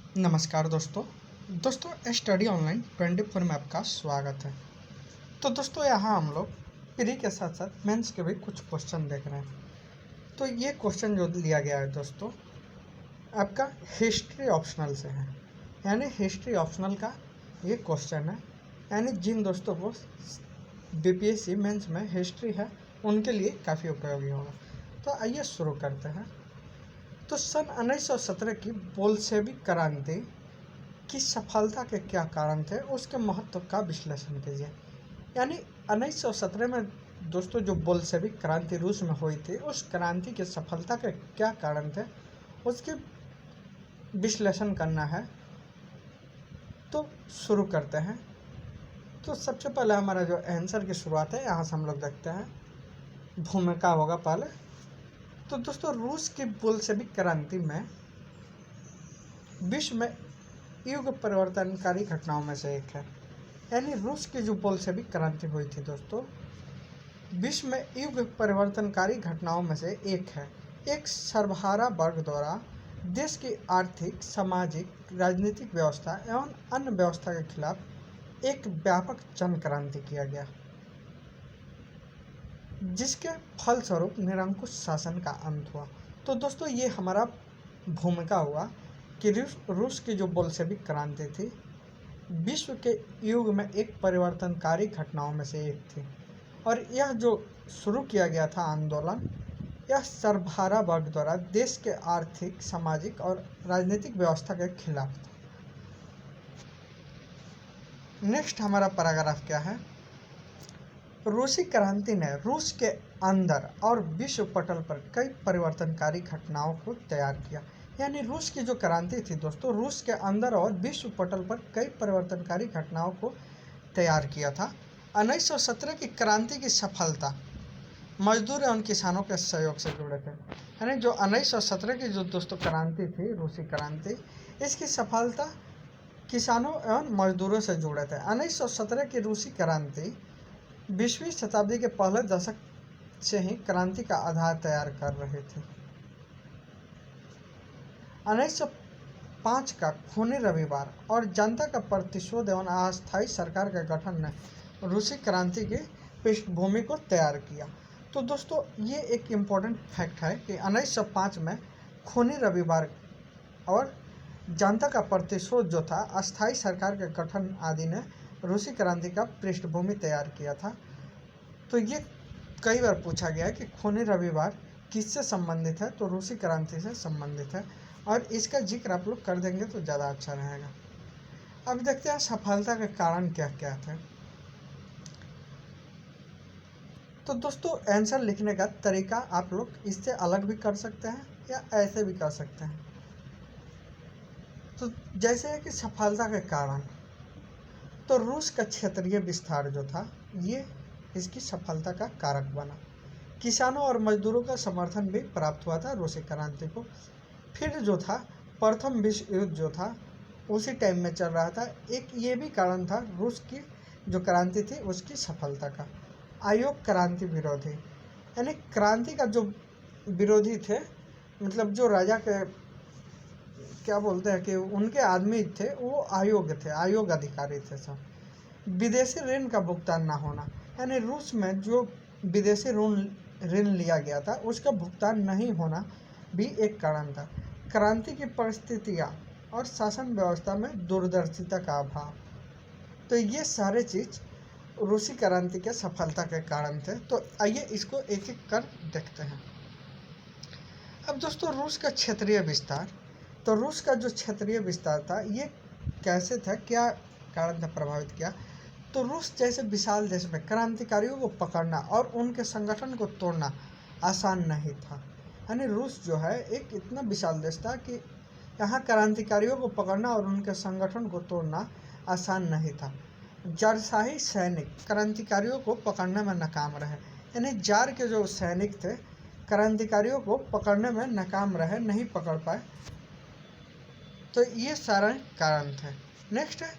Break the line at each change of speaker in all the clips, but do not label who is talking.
नमस्कार दोस्तों study online 24 में आपका स्वागत है। तो दोस्तों यहाँ हम लोग प्री के साथ साथ मेंस के भी कुछ क्वेश्चन देख रहे हैं। तो ये क्वेश्चन जो लिया गया है दोस्तों आपका हिस्ट्री ऑप्शनल से है, यानी हिस्ट्री ऑप्शनल का ये क्वेश्चन है, यानी जिन दोस्तों को बीपीएससी मेंस में हिस्ट्री है उनके लिए काफ़ी उपयोगी होगा। तो आइए शुरू करते हैं। तो सन 1917 की बोल्शेविक क्रांति की सफलता के क्या कारण थे, उसके महत्व का विश्लेषण कीजिए। यानी 1917 में दोस्तों जो बोल्शेविक क्रांति रूस में हुई थी, उस क्रांति की सफलता के क्या कारण थे उसके विश्लेषण करना है। तो शुरू करते हैं। तो सबसे पहले हमारा जो आंसर की शुरुआत है यहाँ से हम लोग देखते हैं, भूमिका होगा पहले। तो दोस्तों रूस की बोल्शेविक क्रांति में विश्व में युग परिवर्तनकारी घटनाओं में से एक है। यानी रूस की जो बोल्शेविक क्रांति हुई थी दोस्तों, विश्व में युग परिवर्तनकारी घटनाओं में से एक है। एक सर्वहारा वर्ग द्वारा देश की आर्थिक, सामाजिक, राजनीतिक व्यवस्था एवं अन्य व्यवस्था के खिलाफ एक व्यापक जन क्रांति किया गया, जिसके फलस्वरूप निरंकुश शासन का अंत हुआ। तो दोस्तों ये हमारा भूमिका हुआ कि रूस की जो बोल्शेविक क्रांति थी विश्व के युग में एक परिवर्तनकारी घटनाओं में से एक थी, और यह जो शुरू किया गया था आंदोलन, यह सर्वहारा वर्ग द्वारा देश के आर्थिक, सामाजिक और राजनीतिक व्यवस्था के खिलाफ था। नेक्स्ट हमारा पैराग्राफ क्या है, रूसी क्रांति ने रूस के अंदर और विश्व पटल पर कई परिवर्तनकारी घटनाओं को तैयार किया। यानी रूस की जो क्रांति थी दोस्तों, रूस के अंदर और विश्व पटल पर कई परिवर्तनकारी घटनाओं को तैयार किया था। 1917 की क्रांति की सफलता मजदूर एवं किसानों के सहयोग से जुड़े थे। यानी जो 1917 की जो दोस्तों क्रांति थी, रूसी क्रांति, इसकी सफलता किसानों एवं मजदूरों से जुड़े थे। 1917 की रूसी क्रांति 20वीं शताब्दी के पहले दशक से ही क्रांति का आधार तैयार कर रहे थे। 1905 का खूनी रविवार और जनता का प्रतिशोध एवं अस्थायी सरकार के गठन ने रूसी क्रांति की पृष्ठभूमि को तैयार किया। तो दोस्तों ये एक इम्पोर्टेंट फैक्ट है कि 1905 में खूनी रविवार और जनता का प्रतिशोध जो था, अस्थायी सरकार के गठन आदि ने रूसी क्रांति का पृष्ठभूमि तैयार किया था। तो ये कई बार पूछा गया है कि खूनी रविवार किससे संबंधित है, तो रूसी क्रांति से संबंधित है, और इसका जिक्र आप लोग कर देंगे तो ज़्यादा अच्छा रहेगा। अब देखते हैं सफलता के कारण क्या क्या थे। तो दोस्तों आंसर लिखने का तरीका आप लोग इससे अलग भी कर सकते हैं या ऐसे भी कर सकते हैं। तो जैसे है कि सफलता के कारण, तो रूस का क्षेत्रीय विस्तार जो था ये इसकी सफलता का कारक बना। किसानों और मजदूरों का समर्थन भी प्राप्त हुआ था रूसी क्रांति को। फिर जो था प्रथम विश्व युद्ध जो था उसी टाइम में चल रहा था। एक ये भी कारण था रूस की जो क्रांति थी उसकी सफलता का। अयोग क्रांति विरोधी, यानी क्रांति का जो विरोधी थे, मतलब जो राजा के क्या बोलते हैं कि उनके आदमी थे, वो आयोग थे, आयोग अधिकारी थे सब। विदेशी ऋण का भुगतान ना होना, यानी रूस में जो विदेशी ऋण लिया गया था उसका भुगतान नहीं होना भी एक कारण था। क्रांति की परिस्थितियाँ और शासन व्यवस्था में दूरदर्शिता का अभाव, तो ये सारे चीज़ रूसी क्रांति के सफलता के कारण थे। तो आइए इसको एक एक कर देखते हैं। अब दोस्तों रूस का क्षेत्रीय विस्तार, तो रूस का जो क्षेत्रीय विस्तार था ये कैसे था, क्या कारण था प्रभावित किया। तो रूस जैसे विशाल देश में क्रांतिकारियों को पकड़ना और उनके संगठन को तोड़ना आसान नहीं था। यानी रूस जो है एक इतना विशाल देश था कि यहाँ क्रांतिकारियों को पकड़ना और उनके संगठन को तोड़ना आसान नहीं था। जारशाही सैनिक क्रांतिकारियों को पकड़ने में नाकाम रहे, यानी जार के जो सैनिक थे क्रांतिकारियों को पकड़ने में नाकाम रहे, नहीं पकड़ पाए। तो ये सारे कारण थे। नेक्स्ट है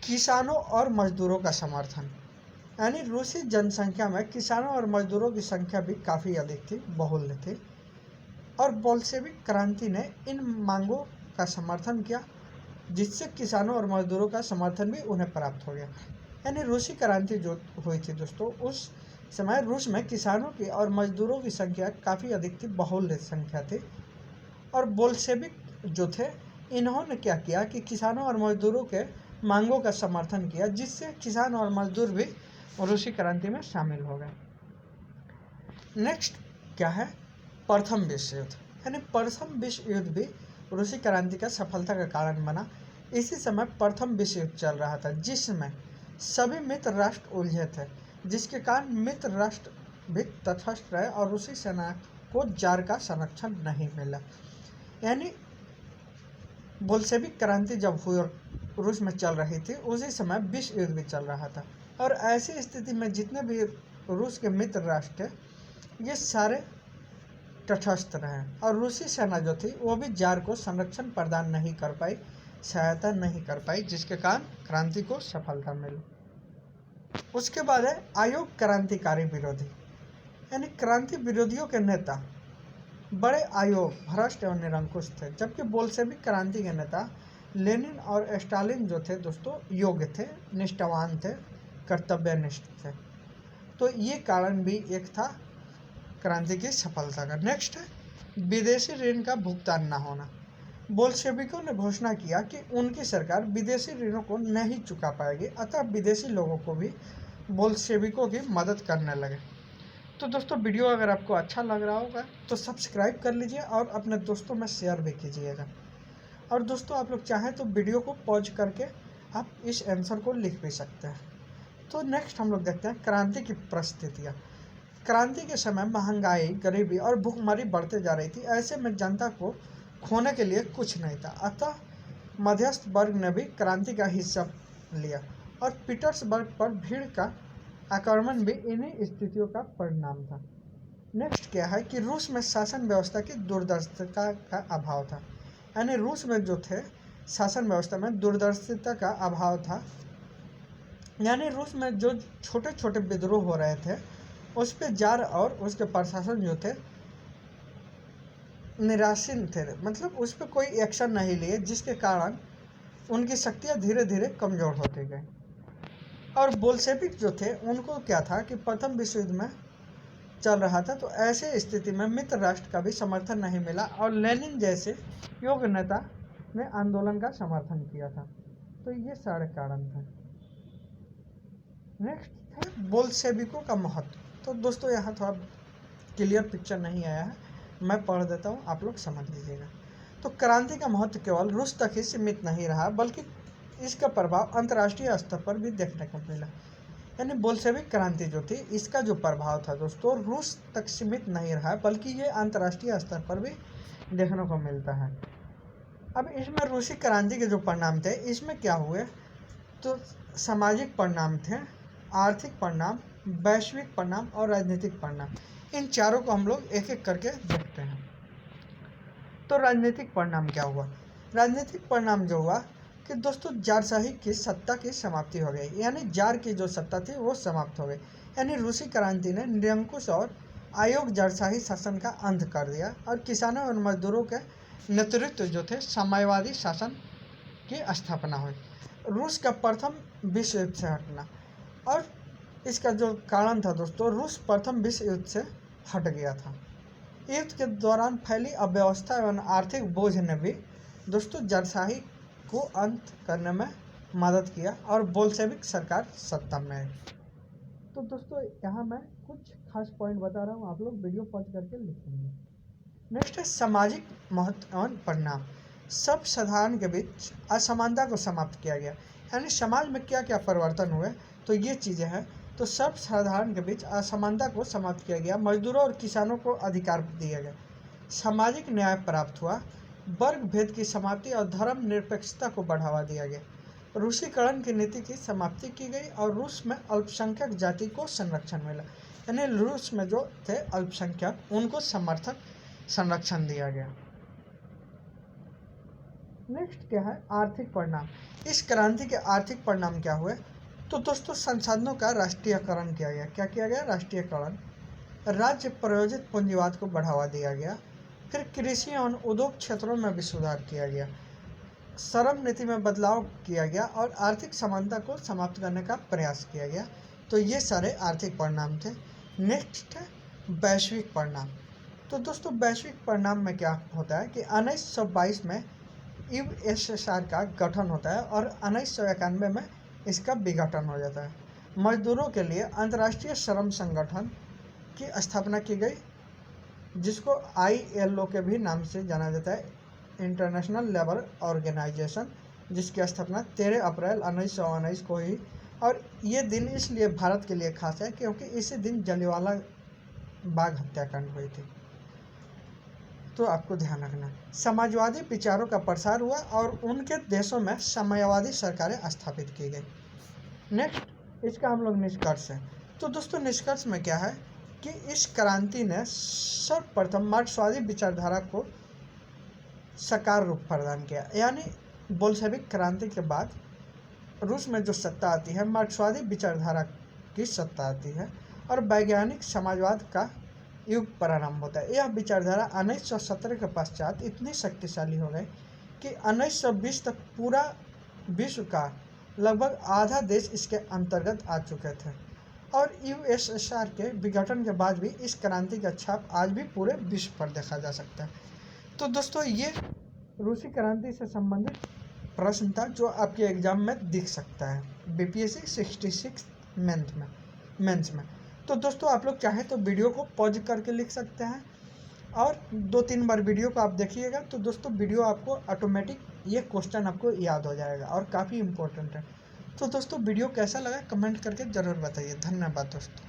किसानों और मजदूरों का समर्थन, यानी रूसी जनसंख्या में किसानों और मजदूरों की संख्या भी काफ़ी अधिक थी, बहुल्य थी, और बोल्शेविक क्रांति ने इन मांगों का समर्थन किया, जिससे किसानों और मजदूरों का समर्थन भी उन्हें प्राप्त हो गया। यानी रूसी क्रांति जो हुई थी दोस्तों, उस समय रूस में किसानों की और मजदूरों की संख्या काफ़ी अधिक थी, बहुल्य संख्या थी। और बोल्शेविक जो थे, इन्होंने क्या किया कि किसानों और मजदूरों के मांगों का समर्थन किया, जिससे किसान और मजदूर भी रूसी क्रांति में शामिल हो गए। नेक्स्ट क्या है, प्रथम विश्व युद्ध। यानी प्रथम विश्व युद्ध भी रूसी क्रांति का सफलता का कारण बना। इसी समय प्रथम विश्व युद्ध चल रहा था, जिसमें सभी मित्र राष्ट्र उलझे थे, जिसके कारण मित्र राष्ट्र भी तटस्थ रहे और रूसी सेना को जार का संरक्षण नहीं मिला। यानी बोल्शेविक क्रांति जब हुई और रूस में चल रही थी, उसी समय विश्व युद्ध भी चल रहा था। और ऐसी स्थिति में जितने भी रूस के मित्र राष्ट्र थे, ये सारे तटस्थ रहे और रूसी सेना जो थी वो भी जार को संरक्षण प्रदान नहीं कर पाई, सहायता नहीं कर पाई, जिसके कारण क्रांति को सफलता मिली। उसके बाद है आयोग क्रांतिकारी विरोधी। यानी क्रांति विरोधियों के नेता बड़े आयोग, भ्रष्ट एवं निरंकुश थे, जबकि बोल्शेविक क्रांति के नेता लेनिन और स्टालिन जो थे दोस्तों, योग्य थे, निष्ठावान थे, कर्तव्यनिष्ठ थे। तो ये कारण भी एक था क्रांति की सफलता का। नेक्स्ट है विदेशी ऋण का भुगतान न होना। बोल्शेविकों ने घोषणा किया कि उनकी सरकार विदेशी ऋणों को नहीं चुका पाएगी, अतः विदेशी लोगों को भी बोल्शेविकों की मदद करने लगे। तो दोस्तों वीडियो अगर आपको अच्छा लग रहा होगा तो सब्सक्राइब कर लीजिए और अपने दोस्तों में शेयर भी कीजिएगा। और दोस्तों आप लोग चाहें तो वीडियो को पॉज करके आप इस आंसर को लिख भी सकते हैं। तो नेक्स्ट हम लोग देखते हैं क्रांति की परिस्थितियाँ। क्रांति के समय महंगाई, गरीबी और भूखमरी बढ़ते जा रही थी। ऐसे में जनता को खोने के लिए कुछ नहीं था, अतः मध्यस्थ वर्ग ने भी क्रांति का हिस्सा लिया और पीटर्सबर्ग पर भीड़ का आक्रमण भी इन्हीं स्थितियों का परिणाम था। नेक्स्ट क्या है कि रूस में शासन व्यवस्था की दूरदर्शिता का अभाव था। यानी रूस में जो थे शासन व्यवस्था में दूरदर्शिता का अभाव था। यानी रूस में जो छोटे छोटे विद्रोह हो रहे थे, उस पर जार और उसके प्रशासन जो थे निराशीन थे, मतलब उस पर कोई एक्शन नहीं लिए, जिसके कारण उनकी शक्तियाँ धीरे धीरे कमज़ोर होती गई। और बोल्शेविक जो थे उनको क्या था कि प्रथम विश्व युद्ध में चल रहा था, तो ऐसे स्थिति में मित्र राष्ट्र का भी समर्थन नहीं मिला और लेनिन जैसे योग्य नेता ने आंदोलन का समर्थन किया था। तो ये सारे कारण थे। नेक्स्ट है बोल्शेविकों का महत्व। तो दोस्तों यहाँ थोड़ा क्लियर पिक्चर नहीं आया है, मैं पढ़ देता हूँ, आप लोग समझ लीजिएगा। तो क्रांति का महत्व केवल रूस तक ही सीमित नहीं रहा, बल्कि इसका प्रभाव अंतर्राष्ट्रीय स्तर पर भी देखने को मिला। यानी बोल्शेविक क्रांति जो थी, इसका जो प्रभाव था दोस्तों, रूस तक सीमित नहीं रहा, बल्कि ये अंतर्राष्ट्रीय स्तर पर भी देखने को मिलता है। अब इसमें रूसी क्रांति के जो परिणाम थे, इसमें क्या हुए, तो सामाजिक परिणाम थे, आर्थिक परिणाम, वैश्विक परिणाम और राजनीतिक परिणाम। इन चारों को हम लोग एक एक करके देखते हैं। तो राजनीतिक परिणाम क्या हुआ? राजनीतिक परिणाम जो हुआ कि दोस्तों जारशाही की सत्ता की समाप्ति हो गई। यानी जार की जो सत्ता थी वो समाप्त हो गई। यानी रूसी क्रांति ने निरंकुश और आयोग जारशाही शासन का अंत कर दिया और किसानों और मजदूरों के नेतृत्व जो थे साम्यवादी शासन की स्थापना हुई। रूस का प्रथम विश्व युद्ध से हटना, और इसका जो कारण था दोस्तों, रूस प्रथम विश्व युद्ध से हट गया था। युद्ध के दौरान फैली अव्यवस्था एवं आर्थिक बोझ ने भी दोस्तों जारशाही को अंत करने में मदद किया और बोल्शेविक सरकार सत्ता में आई। तो दोस्तों यहाँ मैं कुछ खास पॉइंट बता रहा हूँ, आप लोग वीडियो पॉज करके लिखेंगे। नेक्स्ट है सामाजिक महत्व एवं परिणाम। सब साधारण के बीच असमानता को समाप्त किया गया। यानी समाज में क्या क्या परिवर्तन हुए, तो ये चीज़ें हैं। तो सब साधारण के बीच असमानता को समाप्त किया गया, मजदूरों और किसानों को अधिकार दिया गया, सामाजिक न्याय प्राप्त हुआ, वर्ग भेद की समाप्ति और धर्म निरपेक्षता को बढ़ावा दिया गया, रूसीकरण की नीति की समाप्ति की गई और रूस में अल्पसंख्यक जाति को संरक्षण मिला। यानी रूस में जो थे अल्पसंख्यक, उनको समर्थक संरक्षण दिया गया। नेक्स्ट क्या है? आर्थिक परिणाम। इस क्रांति के आर्थिक परिणाम क्या हुए, तो दोस्तों संसाधनों का राष्ट्रीयकरण किया गया। क्या किया गया? राष्ट्रीयकरण। राज्य प्रायोजित पूंजीवाद को बढ़ावा दिया गया। फिर कृषि एवं उद्योग क्षेत्रों में भी सुधार किया गया, श्रम नीति में बदलाव किया गया और आर्थिक समानता को समाप्त करने का प्रयास किया गया। तो ये सारे आर्थिक परिणाम थे। नेक्स्ट है वैश्विक परिणाम। तो दोस्तों वैश्विक परिणाम में क्या होता है कि 1922 में यूएसएसआर का गठन होता है और 1991 में इसका विघटन हो जाता है। मजदूरों के लिए अंतर्राष्ट्रीय श्रम संगठन की स्थापना की गई, जिसको ILO के भी नाम से जाना जाता है, इंटरनेशनल लेबर ऑर्गेनाइजेशन, जिसकी स्थापना 13 अप्रैल 1919 को हुई। और ये दिन इसलिए भारत के लिए खास है क्योंकि इसी दिन जलियांवाला बाग हत्याकांड हुई थी। तो आपको ध्यान रखना। समाजवादी विचारों का प्रसार हुआ और उनके देशों में साम्यवादी सरकारें स्थापित की गई। नेक्स्ट इसका हम लोग निष्कर्ष है। तो दोस्तों निष्कर्ष में क्या है कि इस क्रांति ने सर्वप्रथम मार्क्सवादी विचारधारा को साकार रूप प्रदान किया, यानी बोल्शेविक क्रांति के बाद रूस में जो सत्ता आती है मार्क्सवादी विचारधारा की सत्ता आती है और वैज्ञानिक समाजवाद का युग प्रारंभ होता है। यह विचारधारा 1917 के पश्चात इतनी शक्तिशाली हो गई कि 1920 तक पूरा विश्व का लगभग आधा देश इसके अंतर्गत आ चुके थे और यूएसएसआर के विघटन के बाद भी इस क्रांति का छाप आज भी पूरे विश्व पर देखा जा सकता है। तो दोस्तों ये रूसी क्रांति से संबंधित प्रश्न था जो आपके एग्जाम में दिख सकता है BPSC 66 मेंस में। तो दोस्तों आप लोग चाहे तो वीडियो को पॉज करके लिख सकते हैं और 2-3 बार वीडियो को आप देखिएगा तो दोस्तों वीडियो आपको ऑटोमेटिक ये क्वेश्चन आपको याद हो जाएगा और काफ़ी इम्पोर्टेंट है। तो दोस्तों वीडियो कैसा लगा कमेंट करके ज़रूर बताइए। धन्यवाद दोस्तों।